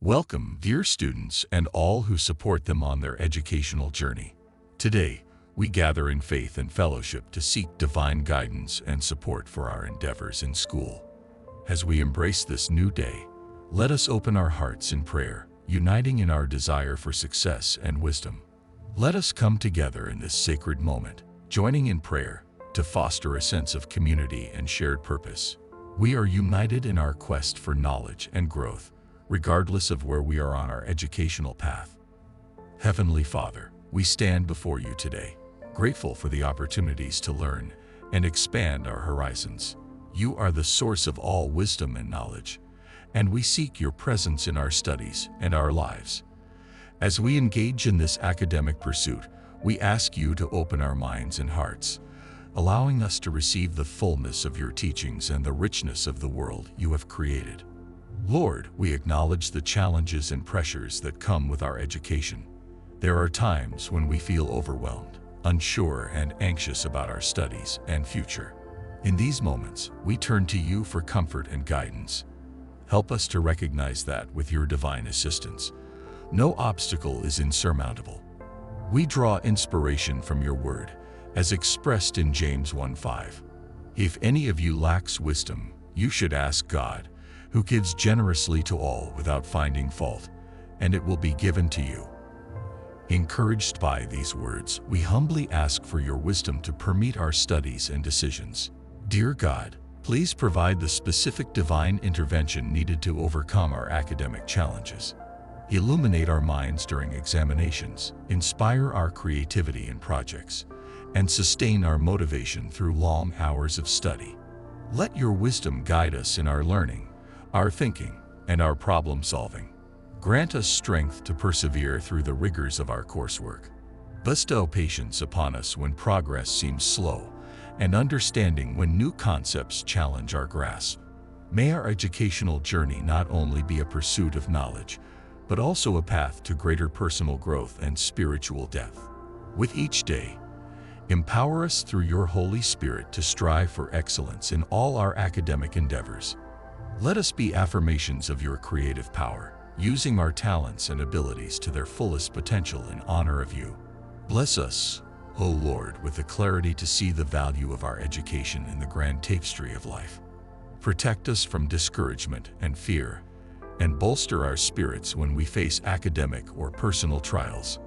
Welcome, dear students and all who support them on their educational journey. Today, we gather in faith and fellowship to seek divine guidance and support for our endeavors in school. As we embrace this new day, let us open our hearts in prayer, uniting in our desire for success and wisdom. Let us come together in this sacred moment, joining in prayer to foster a sense of community and shared purpose. We are united in our quest for knowledge and growth, regardless of where we are on our educational path. Heavenly Father, we stand before you today, grateful for the opportunities to learn and expand our horizons. You are the source of all wisdom and knowledge, and we seek your presence in our studies and our lives. As we engage in this academic pursuit, we ask you to open our minds and hearts, allowing us to receive the fullness of your teachings and the richness of the world you have created. Lord, we acknowledge the challenges and pressures that come with our education. There are times when we feel overwhelmed, unsure, and anxious about our studies and future. In these moments, we turn to you for comfort and guidance. Help us to recognize that, with your divine assistance, no obstacle is insurmountable. We draw inspiration from your word, as expressed in James 1:5. If any of you lacks wisdom, you should ask God, who gives generously to all without finding fault, and it will be given to you. Encouraged by these words, we humbly ask for your wisdom to permeate our studies and decisions. Dear God, please provide the specific divine intervention needed to overcome our academic challenges. Illuminate our minds during examinations, inspire our creativity in projects, and sustain our motivation through long hours of study. Let your wisdom guide us in our learning, our thinking, and our problem-solving. Grant us strength to persevere through the rigors of our coursework. Bestow patience upon us when progress seems slow, and understanding when new concepts challenge our grasp. May our educational journey not only be a pursuit of knowledge, but also a path to greater personal growth and spiritual depth. With each day, empower us through your Holy Spirit to strive for excellence in all our academic endeavors. Let us be affirmations of your creative power, using our talents and abilities to their fullest potential in honor of you. Bless us, O Lord, with the clarity to see the value of our education in the grand tapestry of life. Protect us from discouragement and fear, and bolster our spirits when we face academic or personal trials.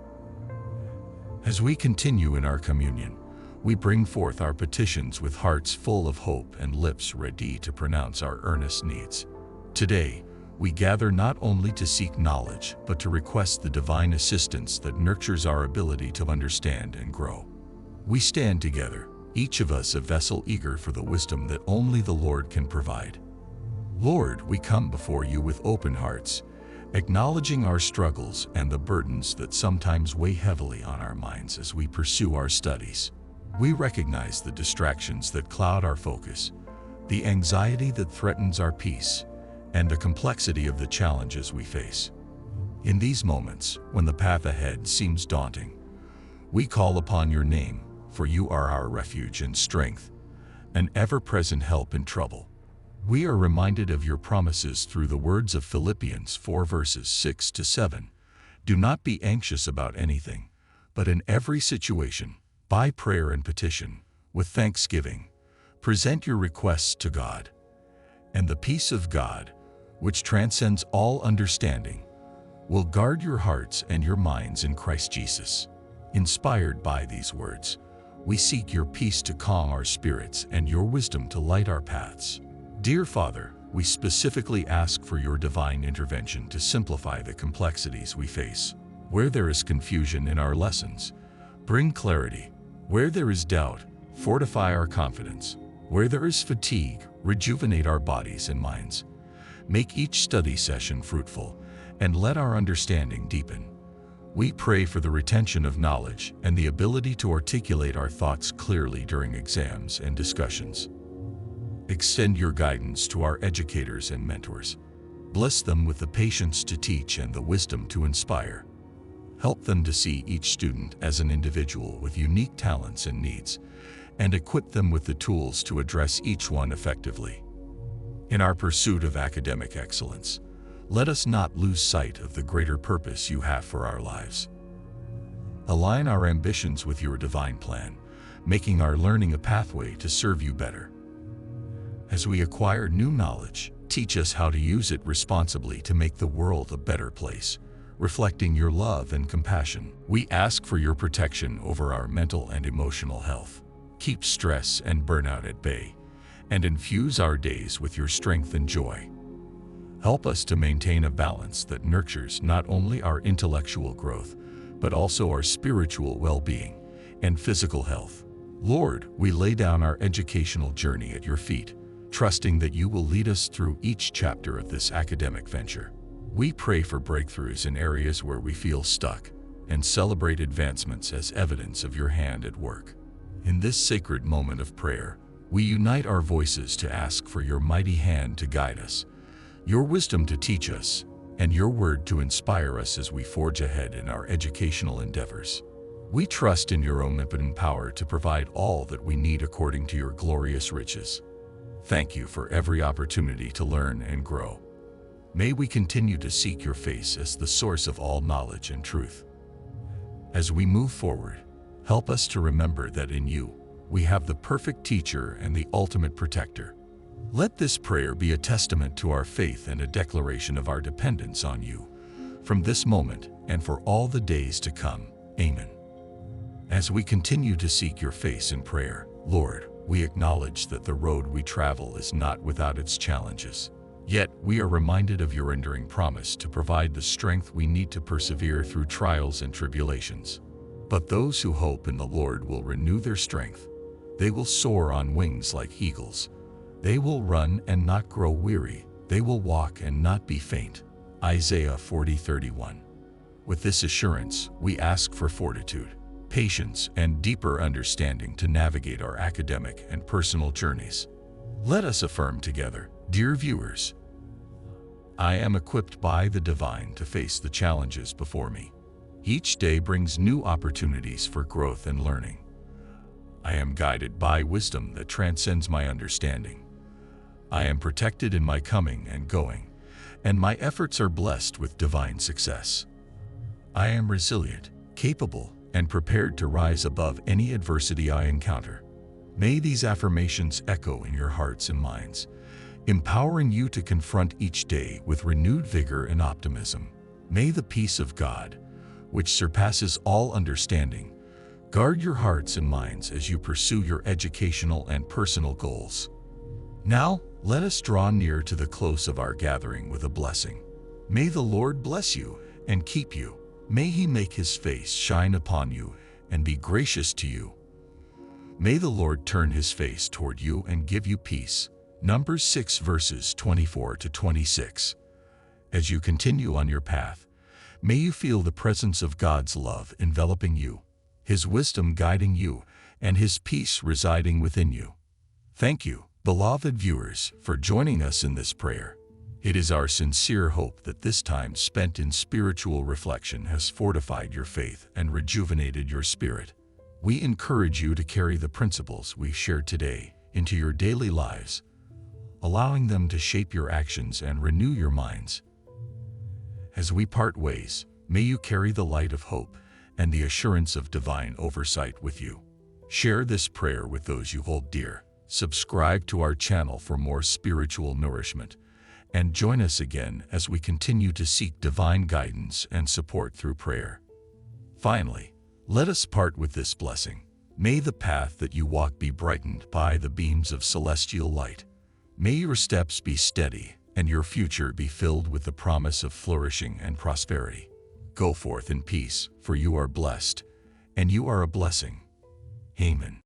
As we continue in our communion, we bring forth our petitions with hearts full of hope and lips ready to pronounce our earnest needs. Today, we gather not only to seek knowledge, but to request the divine assistance that nurtures our ability to understand and grow. We stand together, each of us a vessel eager for the wisdom that only the Lord can provide. Lord, we come before you with open hearts, acknowledging our struggles and the burdens that sometimes weigh heavily on our minds as we pursue our studies. We recognize the distractions that cloud our focus, the anxiety that threatens our peace, and the complexity of the challenges we face. In these moments, when the path ahead seems daunting, we call upon your name, for you are our refuge and strength, an ever-present help in trouble. We are reminded of your promises through the words of Philippians 4 verses 6-7. Do not be anxious about anything, but in every situation, by prayer and petition, with thanksgiving, present your requests to God. And the peace of God, which transcends all understanding, will guard your hearts and your minds in Christ Jesus. Inspired by these words, we seek your peace to calm our spirits and your wisdom to light our paths. Dear Father, we specifically ask for your divine intervention to simplify the complexities we face. Where there is confusion in our lessons, bring clarity. Where there is doubt, fortify our confidence. Where there is fatigue, rejuvenate our bodies and minds. Make each study session fruitful, and let our understanding deepen. We pray for the retention of knowledge and the ability to articulate our thoughts clearly during exams and discussions. Extend your guidance to our educators and mentors. Bless them with the patience to teach and the wisdom to inspire. Help them to see each student as an individual with unique talents and needs, and equip them with the tools to address each one effectively. In our pursuit of academic excellence, let us not lose sight of the greater purpose you have for our lives. Align our ambitions with your divine plan, making our learning a pathway to serve you better. As we acquire new knowledge, teach us how to use it responsibly to make the world a better place, reflecting your love and compassion. We ask for your protection over our mental and emotional health. Keep stress and burnout at bay, and infuse our days with your strength and joy. Help us to maintain a balance that nurtures not only our intellectual growth, but also our spiritual well-being and physical health. Lord, we lay down our educational journey at your feet, trusting that you will lead us through each chapter of this academic venture. We pray for breakthroughs in areas where we feel stuck and celebrate advancements as evidence of your hand at work. In this sacred moment of prayer, we unite our voices to ask for your mighty hand to guide us, your wisdom to teach us, and your word to inspire us as we forge ahead in our educational endeavors. We trust in your omnipotent power to provide all that we need according to your glorious riches. Thank you for every opportunity to learn and grow. May we continue to seek your face as the source of all knowledge and truth. As we move forward, help us to remember that in you, we have the perfect teacher and the ultimate protector. Let this prayer be a testament to our faith and a declaration of our dependence on you, from this moment and for all the days to come. Amen. As we continue to seek your face in prayer, Lord, we acknowledge that the road we travel is not without its challenges. Yet, we are reminded of your enduring promise to provide the strength we need to persevere through trials and tribulations. But those who hope in the Lord will renew their strength. They will soar on wings like eagles. They will run and not grow weary. They will walk and not be faint. Isaiah 40:31. With this assurance, we ask for fortitude, patience, and deeper understanding to navigate our academic and personal journeys. Let us affirm together, dear viewers, I am equipped by the divine to face the challenges before me. Each day brings new opportunities for growth and learning. I am guided by wisdom that transcends my understanding. I am protected in my coming and going, and my efforts are blessed with divine success. I am resilient, capable, and prepared to rise above any adversity I encounter. May these affirmations echo in your hearts and minds, empowering you to confront each day with renewed vigor and optimism. May the peace of God, which surpasses all understanding, guard your hearts and minds as you pursue your educational and personal goals. Now, let us draw near to the close of our gathering with a blessing. May the Lord bless you and keep you. May he make his face shine upon you and be gracious to you. May the Lord turn his face toward you and give you peace. Numbers 6 verses 24 to 26. As you continue on your path, may you feel the presence of God's love enveloping you, his wisdom guiding you, and his peace residing within you. Thank you, beloved viewers, for joining us in this prayer. It is our sincere hope that this time spent in spiritual reflection has fortified your faith and rejuvenated your spirit. We encourage you to carry the principles we shared today into your daily lives, allowing them to shape your actions and renew your minds. As we part ways, may you carry the light of hope and the assurance of divine oversight with you. Share this prayer with those you hold dear. Subscribe to our channel for more spiritual nourishment, and join us again as we continue to seek divine guidance and support through prayer. Finally, let us part with this blessing. May the path that you walk be brightened by the beams of celestial light. May your steps be steady and your future be filled with the promise of flourishing and prosperity. Go forth in peace, for you are blessed, and you are a blessing. Amen.